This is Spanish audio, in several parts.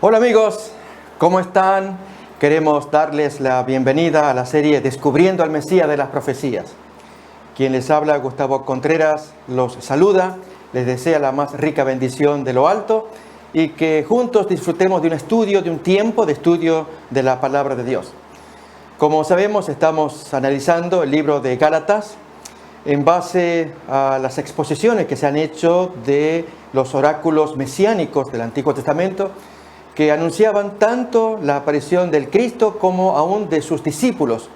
Hola amigos, ¿cómo están? Queremos darles la bienvenida a la serie Descubriendo al Mesías de las Profecías. Quien les habla, Gustavo Contreras, los saluda, les desea la más rica bendición de lo alto y que juntos disfrutemos de un estudio, de un tiempo de estudio de la Palabra de Dios. Como sabemos, estamos analizando el libro de Gálatas en base a las exposiciones que se han hecho de los oráculos mesiánicos del Antiguo Testamento, que anunciaban tanto la aparición del Cristo como aún de sus discípulos,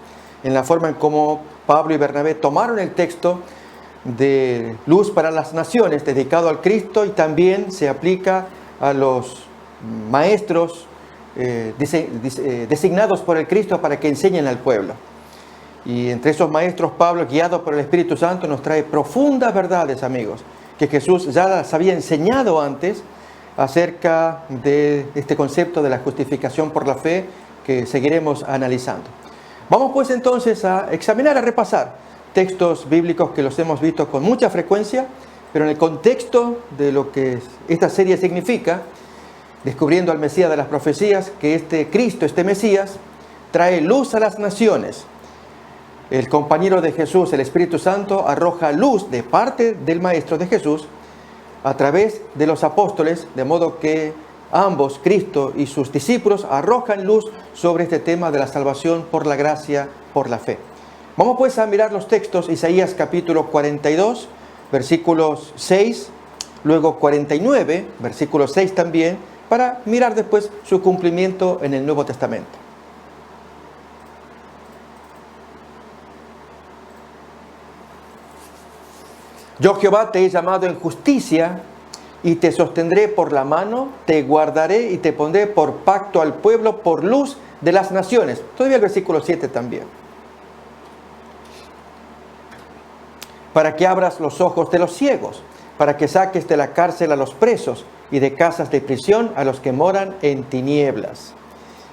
en la forma en cómo Pablo y Bernabé tomaron el texto de Luz para las Naciones, dedicado al Cristo, y también se aplica a los maestros designados por el Cristo para que enseñen al pueblo. Y entre esos maestros, Pablo, guiado por el Espíritu Santo, nos trae profundas verdades, amigos, que Jesús ya las había enseñado antes, acerca de este concepto de la justificación por la fe que seguiremos analizando. Vamos pues entonces a examinar, a repasar textos bíblicos que los hemos visto con mucha frecuencia, pero en el contexto de lo que esta serie significa, descubriendo al Mesías de las profecías, que este Cristo, este Mesías, trae luz a las naciones. El compañero de Jesús, el Espíritu Santo, arroja luz de parte del Maestro de Jesús a través de los apóstoles, de modo que ambos, Cristo y sus discípulos, arrojan luz sobre este tema de la salvación por la gracia, por la fe. Vamos pues a mirar los textos, Isaías capítulo 42, versículos 6, luego 49, versículo 6 también, para mirar después su cumplimiento en el Nuevo Testamento. Yo, Jehová, te he llamado en justicia y te sostendré por la mano, te guardaré y te pondré por pacto al pueblo, por luz de las naciones. Todavía el versículo 7 también. Para que abras los ojos de los ciegos, para que saques de la cárcel a los presos y de casas de prisión a los que moran en tinieblas.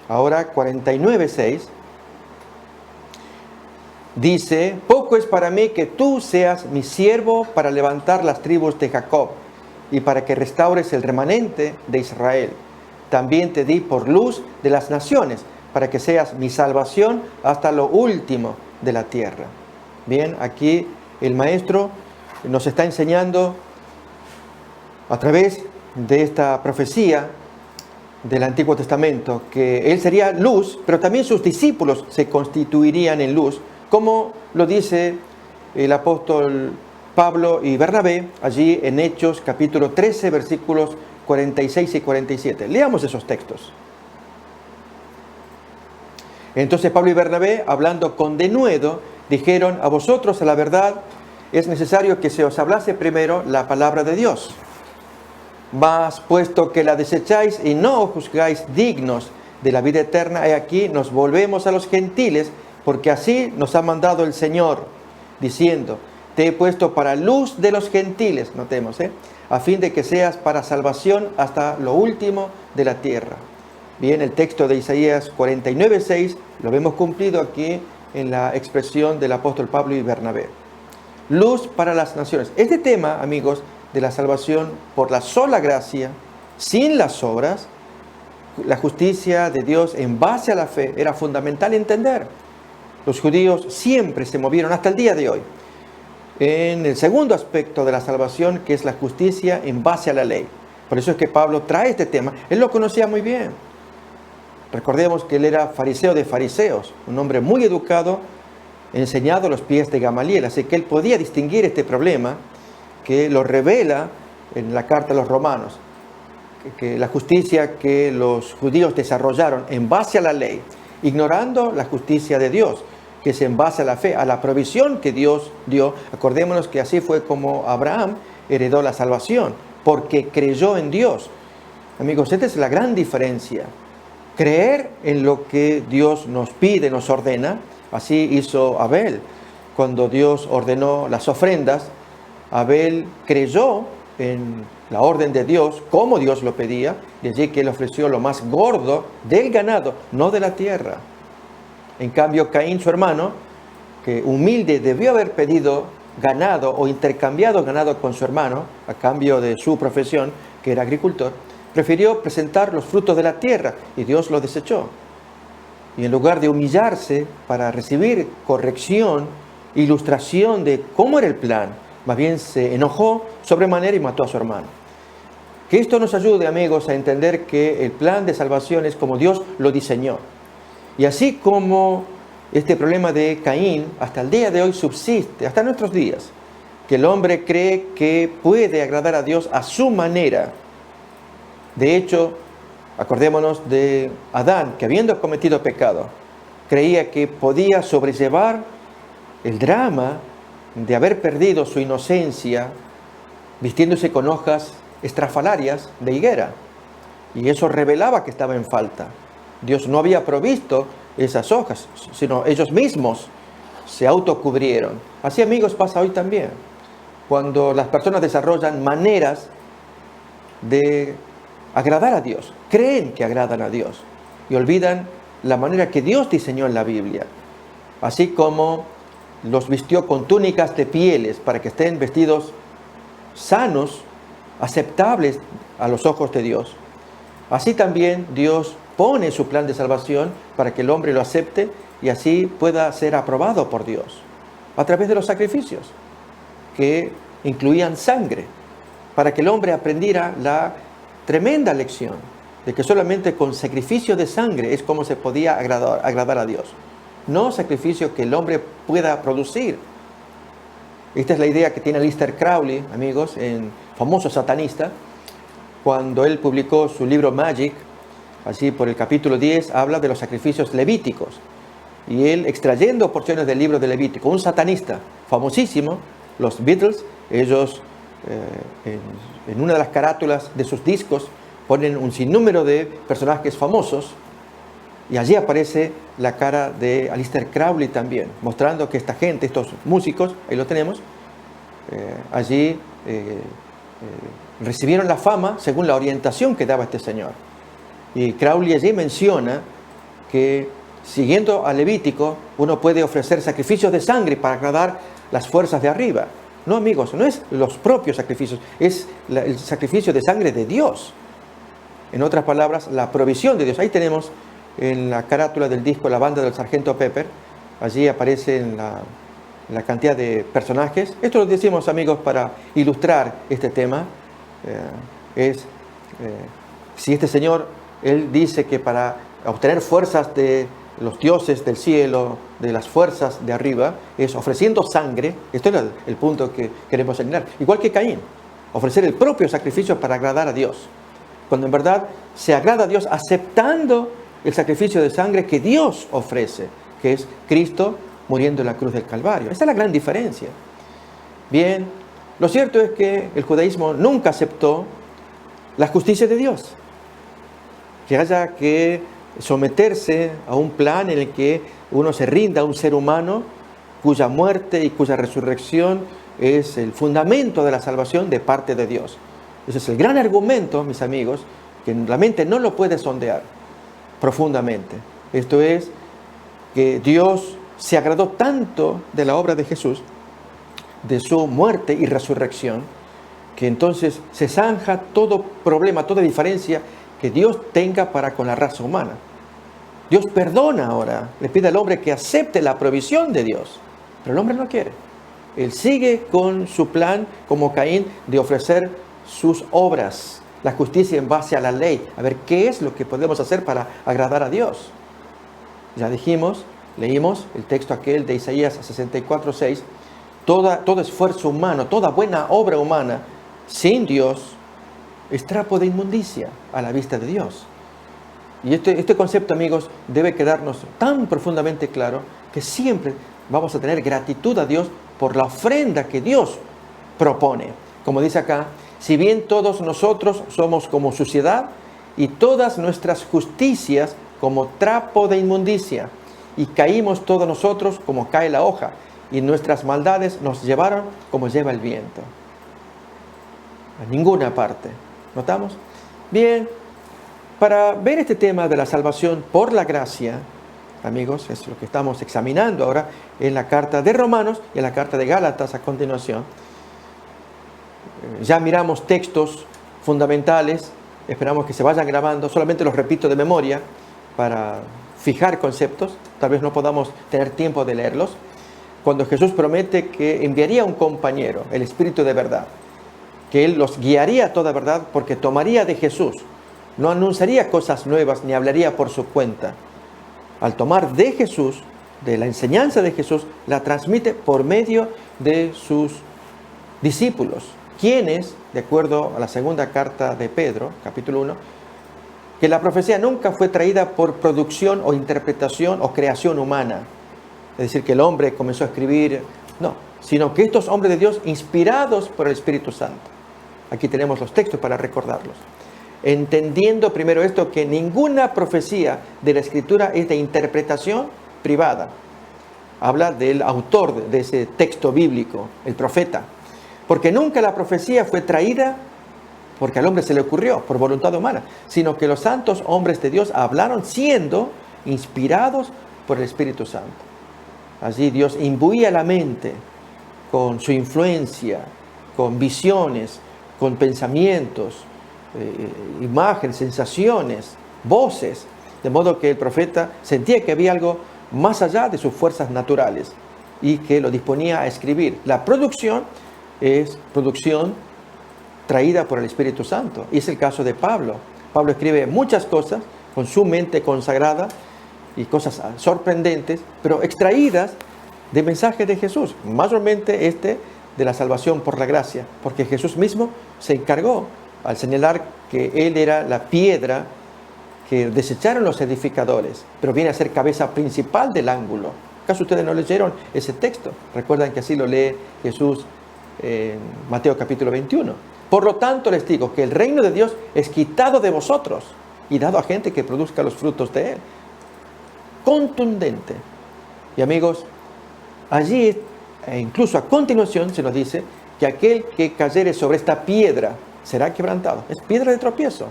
Ahora 49:6. Dice, poco es para mí que tú seas mi siervo para levantar las tribus de Jacob y para que restaures el remanente de Israel. También te di por luz de las naciones, para que seas mi salvación hasta lo último de la tierra. Bien, aquí el maestro nos está enseñando a través de esta profecía del Antiguo Testamento que él sería luz, pero también sus discípulos se constituirían en luz, como lo dice el apóstol Pablo y Bernabé, allí en Hechos capítulo 13, versículos 46 y 47. Leamos esos textos. Entonces Pablo y Bernabé, hablando con denuedo, dijeron, a vosotros a la verdad es necesario que se os hablase primero la palabra de Dios. Mas puesto que la desecháis y no os juzgáis dignos de la vida eterna, he aquí nos volvemos a los gentiles, porque así nos ha mandado el Señor, diciendo, te he puesto para luz de los gentiles, notemos, a fin de que seas para salvación hasta lo último de la tierra. Bien, el texto de Isaías 49:6 lo vemos cumplido aquí en la expresión del apóstol Pablo y Bernabé. Luz para las naciones. Este tema, amigos, de la salvación por la sola gracia, sin las obras, la justicia de Dios en base a la fe, era fundamental entender. Los judíos siempre se movieron hasta el día de hoy en el segundo aspecto de la salvación, que es la justicia en base a la ley. Por eso es que Pablo trae este tema. Él lo conocía muy bien. Recordemos que él era fariseo de fariseos, un hombre muy educado, enseñado a los pies de Gamaliel. Así que él podía distinguir este problema que lo revela en la carta a los romanos. Que la justicia que los judíos desarrollaron en base a la ley, ignorando la justicia de Dios, que es en base a la fe, a la provisión que Dios dio. Acordémonos que así fue como Abraham heredó la salvación, porque creyó en Dios. Amigos, esta es la gran diferencia. Creer en lo que Dios nos pide, nos ordena. Así hizo Abel. Cuando Dios ordenó las ofrendas, Abel creyó en la orden de Dios, como Dios lo pedía, y allí que él ofreció lo más gordo del ganado, no de la tierra. En cambio, Caín, su hermano, que humilde debió haber pedido ganado o intercambiado ganado con su hermano, a cambio de su profesión, que era agricultor, prefirió presentar los frutos de la tierra y Dios lo desechó. Y en lugar de humillarse para recibir corrección, ilustración de cómo era el plan, más bien se enojó sobremanera y mató a su hermano. Que esto nos ayude, amigos, a entender que el plan de salvación es como Dios lo diseñó. Y así como este problema de Caín hasta el día de hoy subsiste, hasta nuestros días, que el hombre cree que puede agradar a Dios a su manera. De hecho, acordémonos de Adán, que habiendo cometido pecado, creía que podía sobrellevar el drama de haber perdido su inocencia vistiéndose con hojas estrafalarias de higuera. Y eso revelaba que estaba en falta. Dios no había provisto esas hojas, sino ellos mismos se autocubrieron. Así, amigos, pasa hoy también. Cuando las personas desarrollan maneras de agradar a Dios, creen que agradan a Dios y olvidan la manera que Dios diseñó en la Biblia. Así como los vistió con túnicas de pieles para que estén vestidos sanos, aceptables a los ojos de Dios. Así también Dios pone su plan de salvación para que el hombre lo acepte y así pueda ser aprobado por Dios a través de los sacrificios que incluían sangre, para que el hombre aprendiera la tremenda lección de que solamente con sacrificio de sangre es como se podía agradar a Dios, no sacrificio que el hombre pueda producir. Esta es la idea que tiene Aleister Crowley, amigos, famoso satanista, cuando él publicó su libro Magic. Así por el capítulo 10 habla de los sacrificios levíticos. Y él, extrayendo porciones del libro de Levítico, un satanista famosísimo, los Beatles, ellos en una de las carátulas de sus discos ponen un sinnúmero de personajes famosos y allí aparece la cara de Aleister Crowley también, mostrando que esta gente, estos músicos, ahí lo tenemos, allí recibieron la fama según la orientación que daba este señor. Y Crowley allí menciona que siguiendo a Levítico uno puede ofrecer sacrificios de sangre para agradar las fuerzas de arriba. No, amigos, no es los propios sacrificios, es el sacrificio de sangre de Dios. En otras palabras, la provisión de Dios. Ahí tenemos en la carátula del disco La banda del Sargento Pepper, allí aparecen la cantidad de personajes. Esto lo decimos, amigos, para ilustrar este tema. Si este señor, él dice que para obtener fuerzas de los dioses del cielo, de las fuerzas de arriba, es ofreciendo sangre. Esto es el punto que queremos señalar. Igual que Caín, ofrecer el propio sacrificio para agradar a Dios. Cuando en verdad se agrada a Dios aceptando el sacrificio de sangre que Dios ofrece, que es Cristo muriendo en la cruz del Calvario. Esa es la gran diferencia. Bien, lo cierto es que el judaísmo nunca aceptó la justicia de Dios. Que haya que someterse a un plan en el que uno se rinda a un ser humano cuya muerte y cuya resurrección es el fundamento de la salvación de parte de Dios. Ese es el gran argumento, mis amigos, que la mente no lo puede sondear profundamente. Esto es que Dios se agradó tanto de la obra de Jesús, de su muerte y resurrección, que entonces se zanja todo problema, toda diferencia que Dios tenga para con la raza humana. Dios perdona ahora, le pide al hombre que acepte la provisión de Dios, pero el hombre no quiere. Él sigue con su plan, como Caín, de ofrecer sus obras, la justicia en base a la ley. A ver, ¿qué es lo que podemos hacer para agradar a Dios? Ya dijimos, leímos el texto aquel de Isaías 64:6, todo esfuerzo humano, toda buena obra humana, sin Dios, es trapo de inmundicia a la vista de Dios. Y este concepto, amigos, debe quedarnos tan profundamente claro que siempre vamos a tener gratitud a Dios por la ofrenda que Dios propone. Como dice acá, si bien todos nosotros somos como suciedad y todas nuestras justicias como trapo de inmundicia, y caímos todos nosotros como cae la hoja, y nuestras maldades nos llevaron como lleva el viento. A ninguna parte. ¿Notamos? Bien, para ver este tema de la salvación por la gracia, amigos, es lo que estamos examinando ahora en la carta de Romanos y en la carta de Gálatas a continuación. Ya miramos textos fundamentales esperamos que se vayan grabando, solamente los repito de memoria para fijar conceptos, tal vez no podamos tener tiempo de leerlos. Cuando Jesús promete que enviaría un compañero, el Espíritu de verdad, que Él los guiaría a toda verdad porque tomaría de Jesús, no anunciaría cosas nuevas ni hablaría por su cuenta. Al tomar de Jesús, de la enseñanza de Jesús, la transmite por medio de sus discípulos, quienes, de acuerdo a la segunda carta de Pedro, capítulo 1, que la profecía nunca fue traída por producción o interpretación o creación humana. Es decir, que el hombre comenzó a escribir, no, sino que estos hombres de Dios, inspirados por el Espíritu Santo. Aquí tenemos los textos para recordarlos. Entendiendo primero esto, que ninguna profecía de la Escritura es de interpretación privada. Habla del autor de ese texto bíblico, el profeta. Porque nunca la profecía fue traída porque al hombre se le ocurrió por voluntad humana, sino que los santos hombres de Dios hablaron siendo inspirados por el Espíritu Santo. Allí Dios imbuía la mente con su influencia, con visiones, con pensamientos, imágenes, sensaciones, voces, de modo que el profeta sentía que había algo más allá de sus fuerzas naturales y que lo disponía a escribir. La producción es producción traída por el Espíritu Santo, y es el caso de Pablo. Pablo escribe muchas cosas con su mente consagrada y cosas sorprendentes, pero extraídas de mensaje de Jesús, mayormente de la salvación por la gracia, porque Jesús mismo se encargó al señalar que Él era la piedra que desecharon los edificadores, pero viene a ser cabeza principal del ángulo. ¿Acaso ustedes no leyeron ese texto? Recuerdan que así lo lee Jesús en Mateo capítulo 21. Por lo tanto les digo que el reino de Dios es quitado de vosotros y dado a gente que produzca los frutos de Él. Contundente. Y amigos, allí, incluso a continuación, se nos dice que aquel que cayere sobre esta piedra será quebrantado. Es piedra de tropiezo.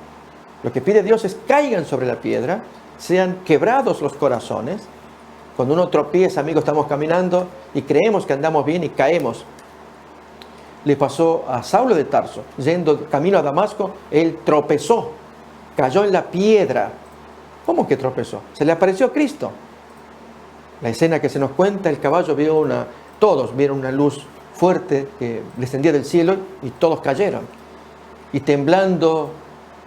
Lo que pide Dios es caigan sobre la piedra, sean quebrados los corazones. Cuando uno tropieza, amigos, estamos caminando y creemos que andamos bien y caemos. Le pasó a Saulo de Tarso, yendo camino a Damasco, él tropezó, cayó en la piedra. ¿Cómo que tropezó? Se le apareció Cristo. La escena que se nos cuenta, el caballo todos vieron una luz fuerte que descendía del cielo y todos cayeron. Y temblando,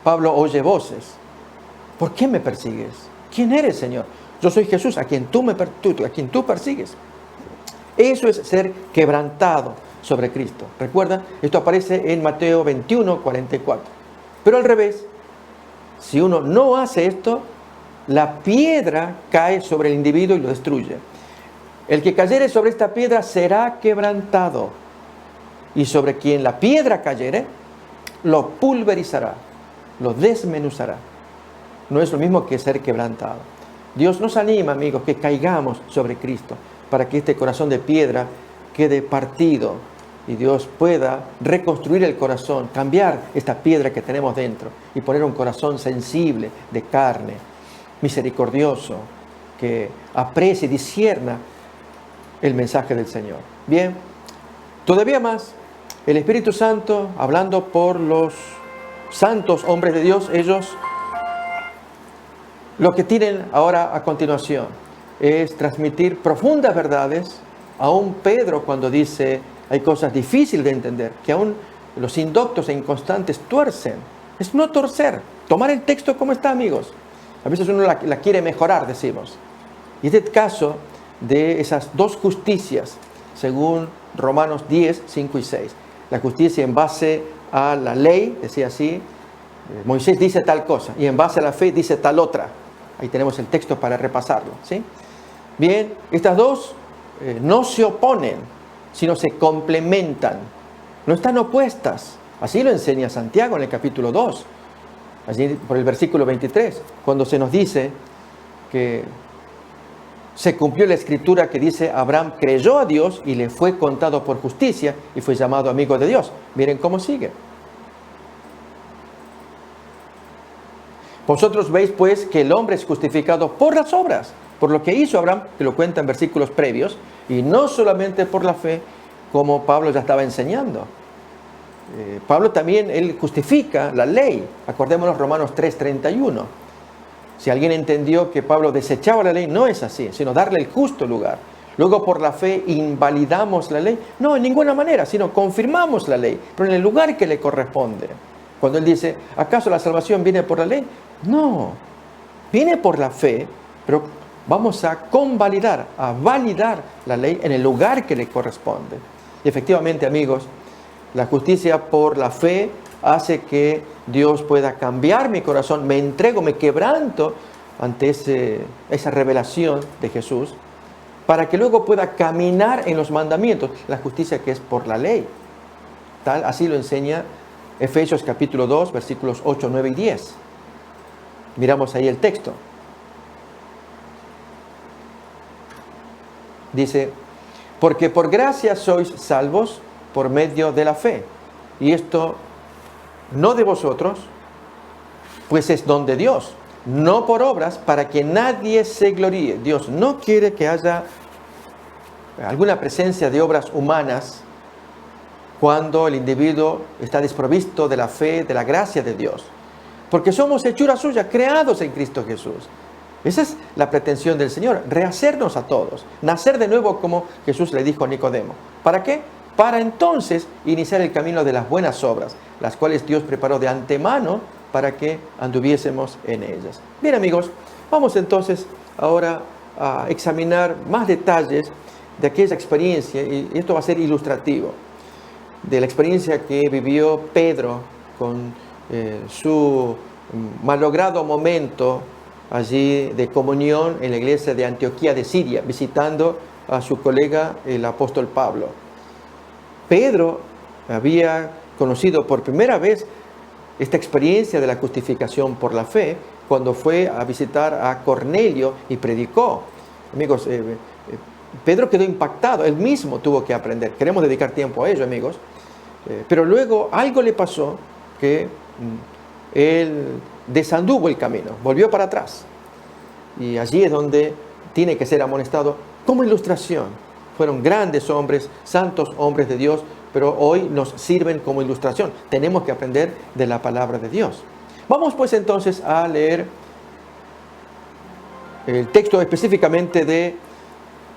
Pablo oye voces. ¿Por qué me persigues? ¿Quién eres, Señor? Yo soy Jesús, a quien tú persigues. Eso es ser quebrantado sobre Cristo. Recuerda, esto aparece en Mateo 21, 44. Pero al revés, si uno no hace esto, la piedra cae sobre el individuo y lo destruye. El que cayere sobre esta piedra será quebrantado, y sobre quien la piedra cayere, lo pulverizará, lo desmenuzará. No es lo mismo que ser quebrantado. Dios nos anima, amigos, que caigamos sobre Cristo, para que este corazón de piedra quede partido y Dios pueda reconstruir el corazón, cambiar esta piedra que tenemos dentro y poner un corazón sensible, de carne, misericordioso, que aprecie y discierna el mensaje del Señor. Bien, todavía más, el Espíritu Santo, hablando por los santos hombres de Dios, ellos lo que tienen ahora a continuación es transmitir profundas verdades. Aún Pedro, cuando dice hay cosas difíciles de entender, que aún los indoctos e inconstantes tuercen. Es no torcer, tomar el texto como está, amigos. A veces uno la quiere mejorar, decimos. Y este caso de esas dos justicias, según Romanos 10, 5 y 6. La justicia en base a la ley, decía así, Moisés dice tal cosa, y en base a la fe dice tal otra. Ahí tenemos el texto para repasarlo, ¿sí? Bien, estas dos no se oponen, sino se complementan. No están opuestas. Así lo enseña Santiago en el capítulo 2, allí por el versículo 23, cuando se nos dice que se cumplió la escritura que dice: Abraham creyó a Dios y le fue contado por justicia y fue llamado amigo de Dios. Miren cómo sigue. Vosotros veis pues que el hombre es justificado por las obras, por lo que hizo Abraham, que lo cuenta en versículos previos, y no solamente por la fe, como Pablo ya estaba enseñando. Pablo también, él justifica la ley. Acordémonos Romanos 3:31. Si alguien entendió que Pablo desechaba la ley, no es así, sino darle el justo lugar. Luego por la fe invalidamos la ley. No, en ninguna manera, sino confirmamos la ley, pero en el lugar que le corresponde. Cuando él dice, ¿acaso la salvación viene por la ley? No, viene por la fe, pero vamos a convalidar, a validar la ley en el lugar que le corresponde. Y efectivamente, amigos, la justicia por la fe hace que Dios pueda cambiar mi corazón, me entrego, me quebranto ante esa revelación de Jesús, para que luego pueda caminar en los mandamientos, la justicia que es por la ley. Así lo enseña Efesios capítulo 2, versículos 8, 9 y 10. Miramos ahí el texto. Dice, porque por gracia sois salvos por medio de la fe. Y esto no de vosotros, pues es don de Dios, no por obras, para que nadie se gloríe. Dios no quiere que haya alguna presencia de obras humanas cuando el individuo está desprovisto de la fe, de la gracia de Dios. Porque somos hechura suya, creados en Cristo Jesús. Esa es la pretensión del Señor, rehacernos a todos, nacer de nuevo como Jesús le dijo a Nicodemo. ¿Para qué? Para entonces iniciar el camino de las buenas obras, las cuales Dios preparó de antemano para que anduviésemos en ellas. Bien, amigos, vamos entonces ahora a examinar más detalles de aquella experiencia, y esto va a ser ilustrativo, de la experiencia que vivió Pedro con su malogrado momento allí de comunión en la iglesia de Antioquía de Siria, visitando a su colega el apóstol Pablo. Pedro había conocido por primera vez esta experiencia de la justificación por la fe cuando fue a visitar a Cornelio y predicó. Amigos, Pedro quedó impactado, él mismo tuvo que aprender. Queremos dedicar tiempo a ello, amigos. Pero luego algo le pasó que él desanduvo el camino, volvió para atrás. Y allí es donde tiene que ser amonestado como ilustración. Fueron grandes hombres, santos hombres de Dios, pero hoy nos sirven como ilustración. Tenemos que aprender de la palabra de Dios. Vamos pues entonces a leer el texto específicamente de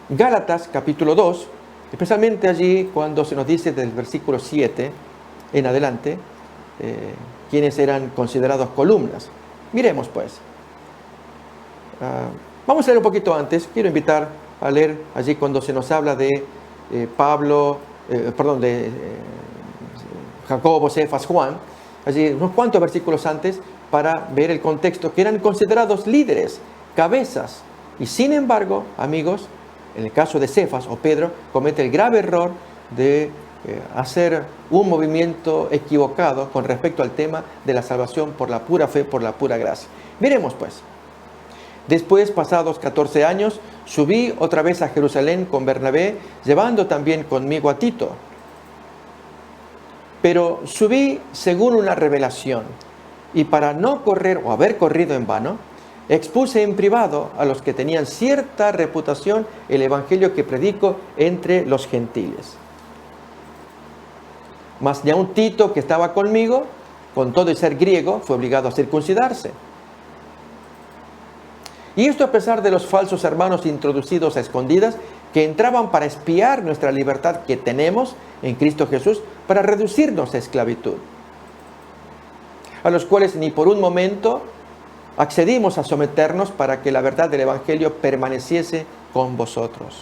Gálatas capítulo 2, especialmente allí cuando se nos dice del versículo 7 en adelante, quienes eran considerados columnas. Miremos pues. Vamos a leer un poquito antes. Quiero invitar a leer allí cuando se nos habla de Jacobo, Cefas, Juan, allí unos cuantos versículos antes, para ver el contexto, que eran considerados líderes, cabezas, y sin embargo, amigos, en el caso de Cefas o Pedro, comete el grave error de hacer un movimiento equivocado con respecto al tema de la salvación por la pura fe, por la pura gracia. Miremos pues. Después, pasados 14 años, subí otra vez a Jerusalén con Bernabé, llevando también conmigo a Tito. Pero subí según una revelación, y para no correr o haber corrido en vano, expuse en privado a los que tenían cierta reputación el evangelio que predico entre los gentiles. Mas ni aun Tito, que estaba conmigo, con todo y ser griego, fue obligado a circuncidarse. Y esto a pesar de los falsos hermanos introducidos a escondidas, que entraban para espiar nuestra libertad que tenemos en Cristo Jesús, para reducirnos a esclavitud, a los cuales ni por un momento accedimos a someternos para que la verdad del evangelio permaneciese con vosotros.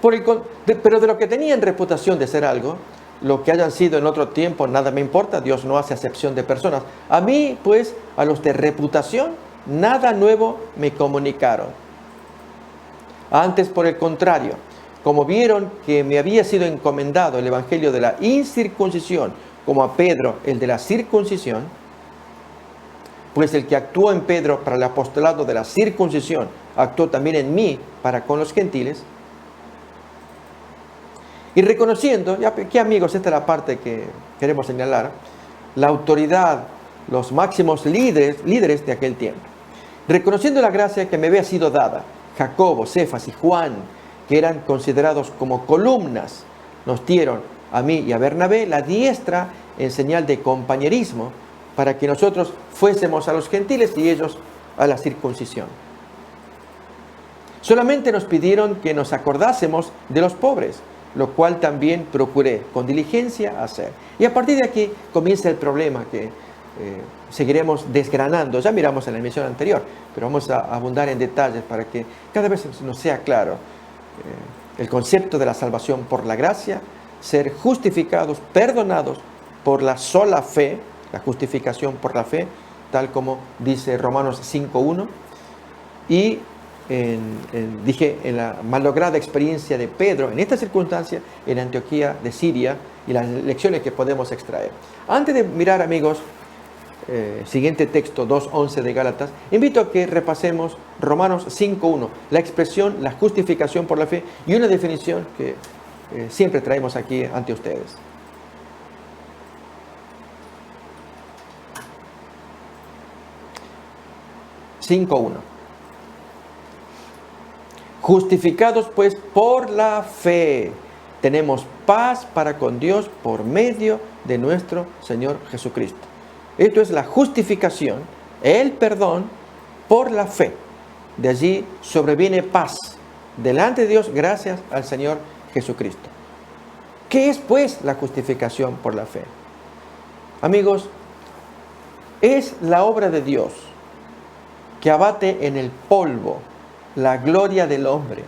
Pero de lo que tenían reputación de ser algo, lo que hayan sido en otro tiempo, nada me importa. Dios no hace acepción de personas. A mí, pues, a los de reputación, nada nuevo me comunicaron. Antes, por el contrario, como vieron que me había sido encomendado el evangelio de la incircuncisión, como a Pedro el de la circuncisión, pues el que actuó en Pedro para el apostolado de la circuncisión, actuó también en mí para con los gentiles. Y reconociendo, ya aquí amigos, esta es la parte que queremos señalar, la autoridad, los máximos líderes de aquel tiempo. Reconociendo la gracia que me había sido dada, Jacobo, Cefas y Juan, que eran considerados como columnas, nos dieron a mí y a Bernabé la diestra en señal de compañerismo, para que nosotros fuésemos a los gentiles y ellos a la circuncisión. Solamente nos pidieron que nos acordásemos de los pobres, lo cual también procuré con diligencia hacer. Y a partir de aquí comienza el problema que seguiremos desgranando. Ya miramos en la emisión anterior, pero vamos a abundar en detalles para que cada vez nos sea claro el concepto de la salvación por la gracia, ser justificados, perdonados por la sola fe, la justificación por la fe, tal como dice Romanos 5:1, y dije en la malograda experiencia de Pedro en esta circunstancia en Antioquía de Siria y las lecciones que podemos extraer. Antes de mirar, amigos, siguiente texto 2:11 de Gálatas, invito a que repasemos Romanos 5:1, la expresión, la justificación por la fe, y una definición que siempre traemos aquí ante ustedes. Justificados pues por la fe, tenemos paz para con Dios por medio de nuestro Señor Jesucristo. Esto es la justificación, el perdón por la fe. De allí sobreviene paz delante de Dios gracias al Señor Jesucristo. ¿Qué es pues la justificación por la fe? Amigos, es la obra de Dios que abate en el polvo la gloria del hombre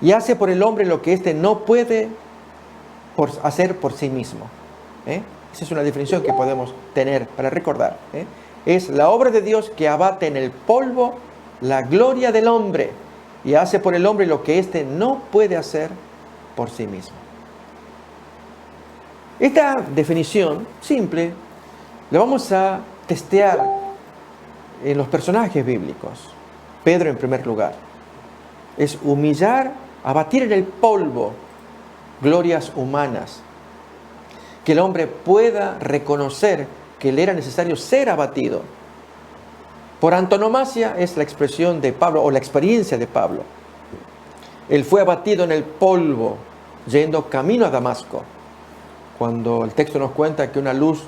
y hace por el hombre lo que éste no puede hacer por sí mismo. Esa es una definición que podemos tener para recordar. Es la obra de Dios que abate en el polvo la gloria del hombre y hace por el hombre lo que éste no puede hacer por sí mismo. Esta definición simple la vamos a testear en los personajes bíblicos. Pedro en primer lugar. Es humillar, abatir en el polvo glorias humanas. Que el hombre pueda reconocer que le era necesario ser abatido. Por antonomasia es la expresión de Pablo o la experiencia de Pablo. Él fue abatido en el polvo yendo camino a Damasco. Cuando el texto nos cuenta que una luz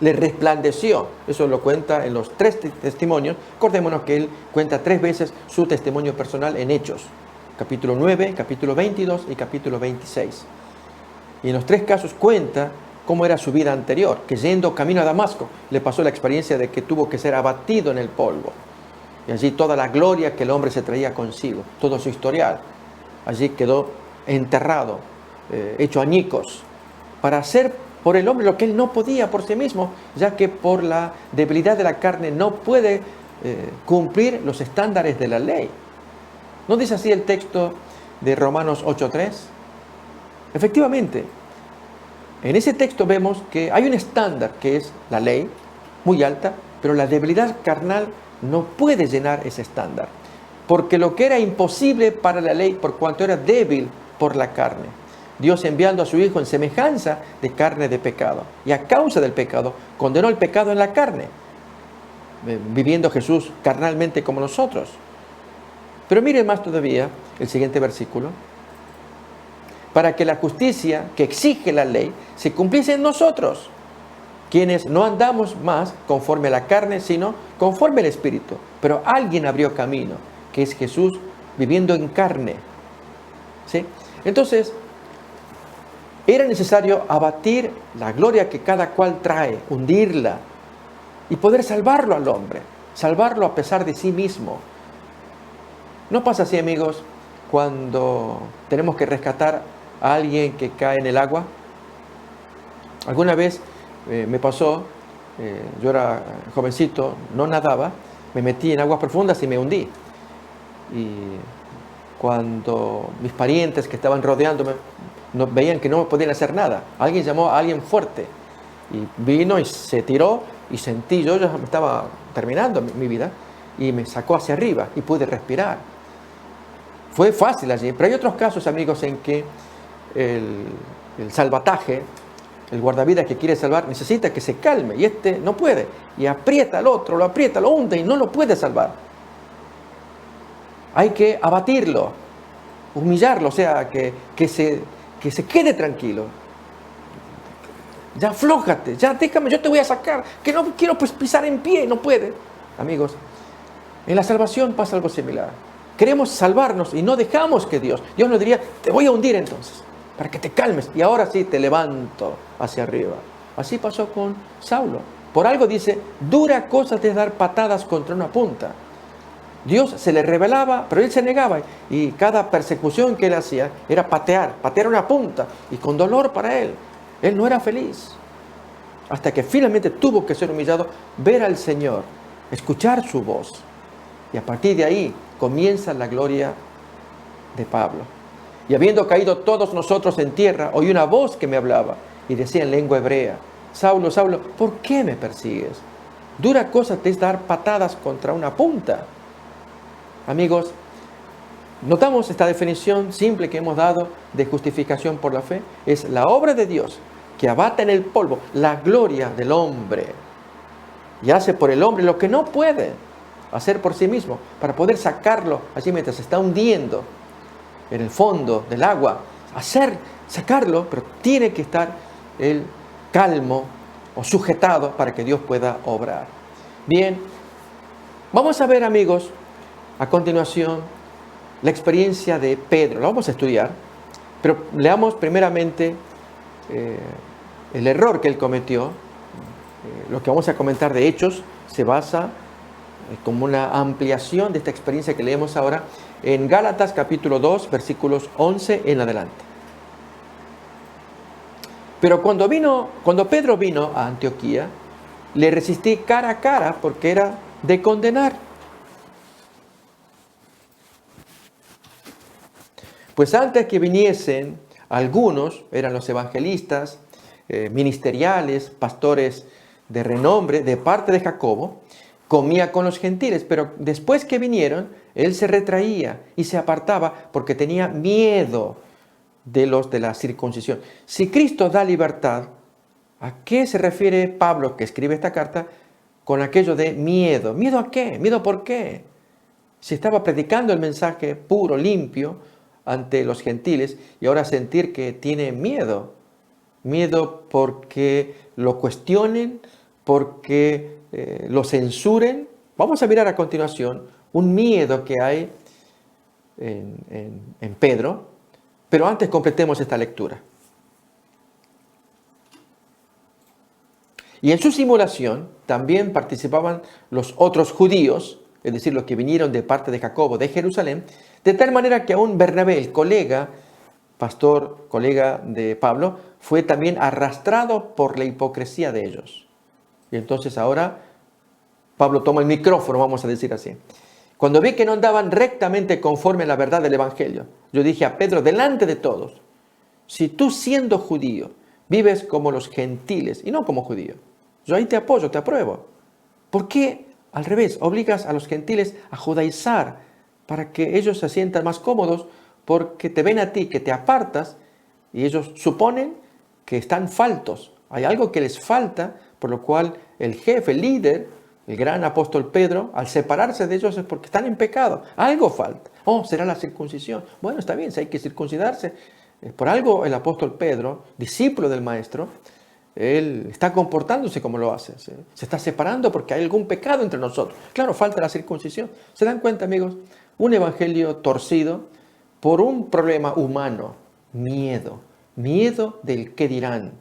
le resplandeció. Eso lo cuenta en los 3 testimonios. Acordémonos que él cuenta 3 veces su testimonio personal en Hechos. Capítulo 9, capítulo 22 y capítulo 26. Y en los 3 casos cuenta cómo era su vida anterior, que yendo camino a Damasco le pasó la experiencia de que tuvo que ser abatido en el polvo. Y allí toda la gloria que el hombre se traía consigo, todo su historial, allí quedó enterrado, hecho añicos, para hacer por el hombre lo que él no podía por sí mismo, ya que por la debilidad de la carne no puede cumplir los estándares de la ley. ¿No dice así el texto de Romanos 8:3? Efectivamente, en ese texto vemos que hay un estándar que es la ley, muy alta, pero la debilidad carnal no puede llenar ese estándar, porque lo que era imposible para la ley, por cuanto era débil por la carne, Dios enviando a su Hijo en semejanza de carne de pecado, y a causa del pecado, condenó el pecado en la carne, viviendo Jesús carnalmente como nosotros. Pero miren más todavía el siguiente versículo. Para que la justicia que exige la ley se cumpliese en nosotros, quienes no andamos más conforme a la carne, sino conforme al Espíritu. Pero alguien abrió camino, que es Jesús viviendo en carne. ¿Sí? Entonces, era necesario abatir la gloria que cada cual trae, hundirla y poder salvarlo al hombre, salvarlo a pesar de sí mismo. ¿No pasa así, amigos, cuando tenemos que rescatar a alguien que cae en el agua? Alguna vez me pasó, yo era jovencito, no nadaba, me metí en aguas profundas y me hundí. Y cuando mis parientes que estaban rodeándome veían que no podían hacer nada, alguien llamó a alguien fuerte y vino y se tiró y sentí, yo ya estaba terminando mi vida, y me sacó hacia arriba y pude respirar. Fue fácil allí, pero hay otros casos, amigos, en que el salvataje, el guardavidas que quiere salvar, necesita que se calme y este no puede, y aprieta al otro, lo aprieta, lo hunde y no lo puede salvar. Hay que abatirlo, humillarlo, o sea, que que se quede tranquilo. Ya aflójate, ya déjame, yo te voy a sacar, que no quiero pues pisar en pie, no puede. Amigos, en la salvación pasa algo similar. Queremos salvarnos y no dejamos que Dios nos diría, te voy a hundir entonces, para que te calmes, y ahora sí te levanto hacia arriba. Así pasó con Saulo. Por algo dice, dura cosa es dar patadas contra una punta. Dios se le revelaba, pero él se negaba, y cada persecución que él hacía era patear una punta, y con dolor para él. Él no era feliz, hasta que finalmente tuvo que ser humillado, ver al Señor, escuchar su voz, y a partir de ahí comienza la gloria de Pablo. Y habiendo caído todos nosotros en tierra, oí una voz que me hablaba, y decía en lengua hebrea, Saulo, Saulo, ¿por qué me persigues? Dura cosa te es dar patadas contra una punta. Amigos, notamos esta definición simple que hemos dado de justificación por la fe. Es la obra de Dios que abate en el polvo la gloria del hombre y hace por el hombre lo que no puede hacer por sí mismo, para poder sacarlo allí mientras se está hundiendo en el fondo del agua. Sacarlo, pero tiene que estar él calmo o sujetado para que Dios pueda obrar. Bien, vamos a ver, amigos, a continuación la experiencia de Pedro. La vamos a estudiar, pero leamos primeramente el error que él cometió. Lo que vamos a comentar de Hechos se basa como una ampliación de esta experiencia que leemos ahora en Gálatas capítulo 2, versículos 11 en adelante. Pero cuando Pedro vino a Antioquía, le resistí cara a cara porque era de condenar. Pues antes que viniesen algunos, eran los evangelistas, ministeriales, pastores de renombre, de parte de Jacobo, comía con los gentiles, pero después que vinieron, él se retraía y se apartaba porque tenía miedo de los de la circuncisión. Si Cristo da libertad, ¿a qué se refiere Pablo, que escribe esta carta, con aquello de miedo? ¿Miedo a qué? ¿Miedo por qué? Si estaba predicando el mensaje puro, limpio, ante los gentiles, y ahora sentir que tiene miedo. Miedo porque lo cuestionen, porque lo censuren. Vamos a mirar a continuación un miedo que hay en Pedro, pero antes completemos esta lectura. Y en su simulación también participaban los otros judíos, es decir, los que vinieron de parte de Jacobo de Jerusalén, de tal manera que aún Bernabé, el colega de Pablo, fue también arrastrado por la hipocresía de ellos. Y entonces ahora Pablo toma el micrófono, vamos a decir así. Cuando vi que no andaban rectamente conforme a la verdad del Evangelio, yo dije a Pedro, delante de todos, si tú siendo judío vives como los gentiles y no como judío, yo ahí te apoyo, te apruebo. ¿Por qué al revés obligas a los gentiles a judaizar para que ellos se sientan más cómodos? Porque te ven a ti que te apartas y ellos suponen que están faltos. Hay algo que les falta, por lo cual el jefe, el líder, el gran apóstol Pedro, al separarse de ellos es porque están en pecado. Algo falta. Oh, será la circuncisión. Bueno, está bien, si hay que circuncidarse. Por algo el apóstol Pedro, discípulo del maestro, él está comportándose como lo hace. Se está separando porque hay algún pecado entre nosotros. Claro, falta la circuncisión. ¿Se dan cuenta, amigos? Un evangelio torcido por un problema humano. Miedo. Miedo del qué dirán.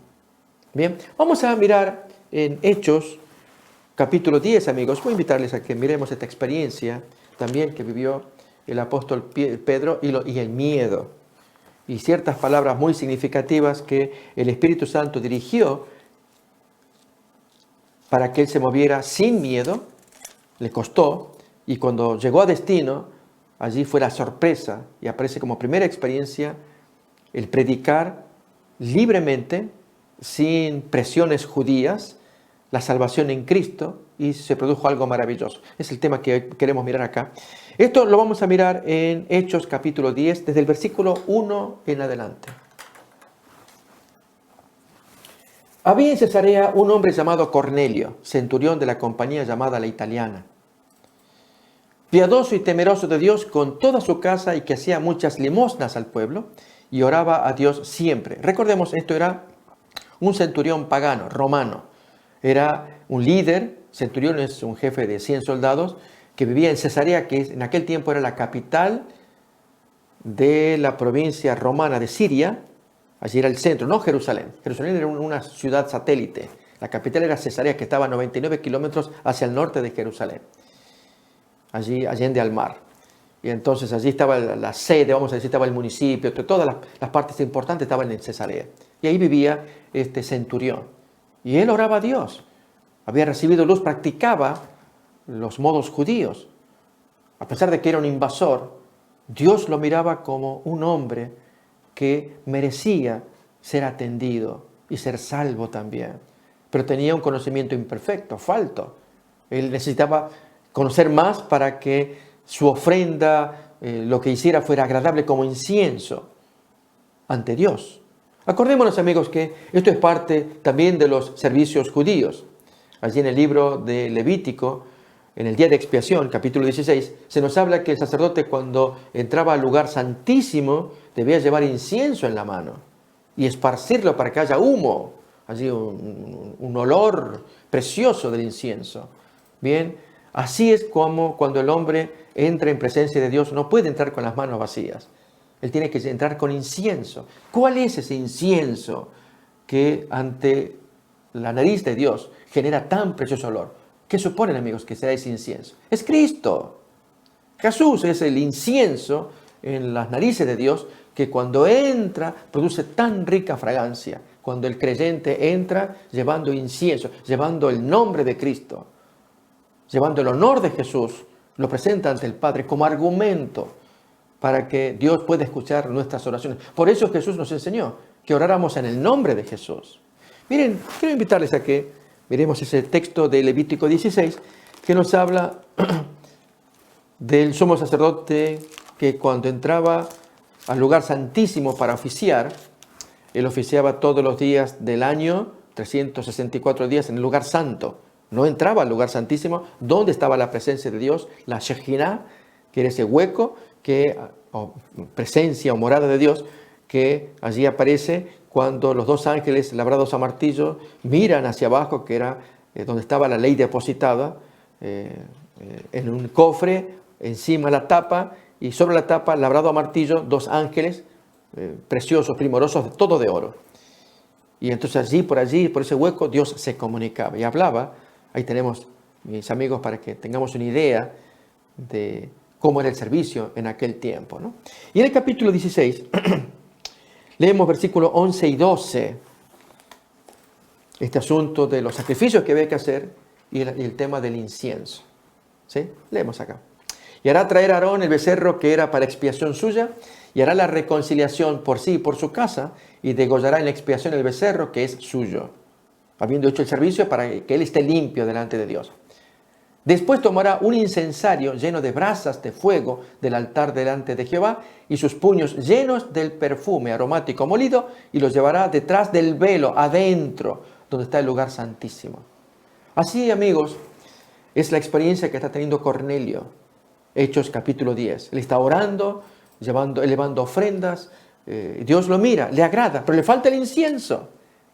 Bien, vamos a mirar en Hechos capítulo 10, amigos. Voy a invitarles a que miremos esta experiencia también que vivió el apóstol Pedro y el miedo. Y ciertas palabras muy significativas que el Espíritu Santo dirigió para que él se moviera sin miedo. Le costó, y cuando llegó a destino, allí fue la sorpresa, y aparece como primera experiencia el predicar libremente, sin presiones judías, la salvación en Cristo, y se produjo algo maravilloso. Es el tema que queremos mirar acá. Esto lo vamos a mirar en Hechos capítulo 10, desde el versículo 1 en adelante. Había en Cesarea un hombre llamado Cornelio, centurión de la compañía llamada la Italiana, piadoso y temeroso de Dios con toda su casa y que hacía muchas limosnas al pueblo, y oraba a Dios siempre. Recordemos, esto era un centurión pagano, romano. Era un líder, centurión es un jefe de 100 soldados, que vivía en Cesarea, que en aquel tiempo era la capital de la provincia romana de Siria. Allí era el centro, no Jerusalén. Jerusalén era una ciudad satélite. La capital era Cesarea, que estaba a 99 kilómetros hacia el norte de Jerusalén, allí allende al mar. Y entonces allí estaba la sede, vamos a decir, estaba el municipio, todas las partes importantes estaban en Cesarea. Y ahí vivía este centurión. Y él oraba a Dios. Había recibido luz, practicaba los modos judíos. A pesar de que era un invasor, Dios lo miraba como un hombre que merecía ser atendido y ser salvo también. Pero tenía un conocimiento imperfecto, falto. Él necesitaba conocer más para que su ofrenda, lo que hiciera, fuera agradable como incienso ante Dios. Acordémonos, amigos, que esto es parte también de los servicios judíos. Allí en el libro de Levítico, en el día de expiación, capítulo 16, se nos habla que el sacerdote, cuando entraba al lugar santísimo, debía llevar incienso en la mano y esparcirlo para que haya humo, allí un olor precioso del incienso. Bien, así es como cuando el hombre entra en presencia de Dios, no puede entrar con las manos vacías. Él tiene que entrar con incienso. ¿Cuál es ese incienso que ante la nariz de Dios genera tan precioso olor? ¿Qué suponen, amigos, que será ese incienso? Es Cristo. Jesús es el incienso en las narices de Dios que cuando entra produce tan rica fragancia. Cuando el creyente entra llevando incienso, llevando el nombre de Cristo, llevando el honor de Jesús, lo presenta ante el Padre como argumento para que Dios pueda escuchar nuestras oraciones. Por eso Jesús nos enseñó que oráramos en el nombre de Jesús. Miren, quiero invitarles a que miremos ese texto de Levítico 16 que nos habla del sumo sacerdote que cuando entraba al lugar santísimo para oficiar, él oficiaba todos los días del año, 364 días en el lugar santo. No entraba al lugar santísimo, donde estaba la presencia de Dios, la Shejinah, que era ese hueco, o presencia o morada de Dios, que allí aparece cuando los dos ángeles labrados a martillo miran hacia abajo, que era donde estaba la ley depositada, en un cofre, encima la tapa, y sobre la tapa, labrado a martillo, dos ángeles preciosos, primorosos, todo de oro. Y entonces por ese hueco, Dios se comunicaba y hablaba. Ahí tenemos, mis amigos, para que tengamos una idea de cómo era el servicio en aquel tiempo, ¿no? Y en el capítulo 16, leemos versículos 11 y 12, este asunto de los sacrificios que había que hacer y el tema del incienso. ¿Sí? Leemos acá. Y hará traer a Aarón el becerro que era para expiación suya, y hará la reconciliación por sí y por su casa, y degollará en la expiación el becerro que es suyo, habiendo hecho el servicio para que él esté limpio delante de Dios. Después tomará un incensario lleno de brasas de fuego del altar delante de Jehová, y sus puños llenos del perfume aromático molido, y los llevará detrás del velo, adentro, donde está el lugar santísimo. Así, amigos, es la experiencia que está teniendo Cornelio. Hechos capítulo 10. Él está orando, elevando ofrendas. Dios lo mira, le agrada, pero le falta el incienso,